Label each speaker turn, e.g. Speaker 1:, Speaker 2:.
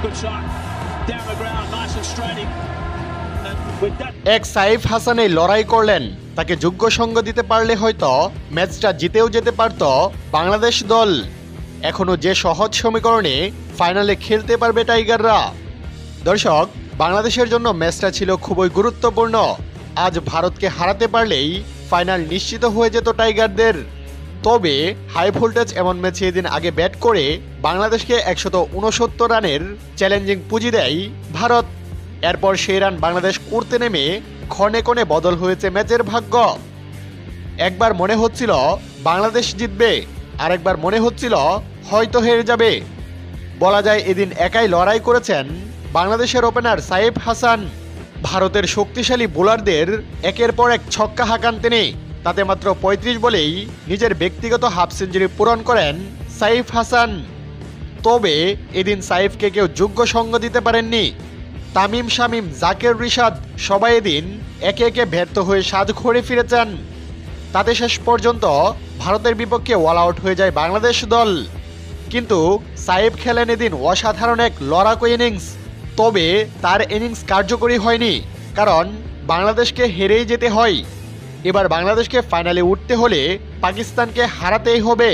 Speaker 1: Good shot. Down the ground, nice and straight.
Speaker 2: এক সাইফ হাসান এই লড়াই করলেন, তাকে যোগ্য সঙ্গ দিতে পারলে হয়তো ম্যাচটা জিতেও যেতে পারত বাংলাদেশ দল। এখনো যে সহজ সমীকরণে ফাইনালে খেলতে পারবে টাইগাররা। দর্শক, বাংলাদেশের জন্য ম্যাচটা ছিল খুবই গুরুত্বপূর্ণ। আজ ভারতকে হারাতে পারলেই ফাইনাল নিশ্চিত হয়ে যেত টাইগারদের। তবে হাই ভোল্টেজ এমন ম্যাচে এদিন আগে ব্যাট করে বাংলাদেশকে 169 রানের চ্যালেঞ্জিং পুঁজি দেয় ভারত। এরপর সেই রান বাংলাদেশ করতে নেমে ক্ষণে ক্ষণে বদল হয়েছে ম্যাচের ভাগ্য। একবার মনে হচ্ছিল বাংলাদেশ জিতবে, আরেকবার মনে হচ্ছিল হয়তো হেরে যাবে। বলা যায় এদিন একাই লড়াই করেছেন বাংলাদেশের ওপেনার সাইফ হাসান। ভারতের শক্তিশালী বোলারদের একের পর এক ছক্কা হাঁকান তিনি। তাতে মাত্র 35 বলেই নিজের ব্যক্তিগত হাফ সেঞ্চুরি পূরণ করেন সাইফ হাসান। তবে এদিন সাইফকে কেউ যোগ্য সঙ্গ দিতে পারেননি। তামিম, শামিম, জাকের, রিশাদ সবাই এদিন একে একে ব্যর্থ হয়ে সাজ ঘরে ফিরেছেন। তাতে শেষ পর্যন্ত ভারতের বিপক্ষে অল আউট হয়ে যায় বাংলাদেশ দল। কিন্তু সাইফ খেলেন এদিন অসাধারণ এক লড়াকু ইনিংস। তবে তার ইনিংস কার্যকরী হয়নি, কারণ বাংলাদেশকে হেরেই যেতে হয়। এবার বাংলাদেশকে ফাইনালে উঠতে হলে পাকিস্তানকে হারাতেই হবে।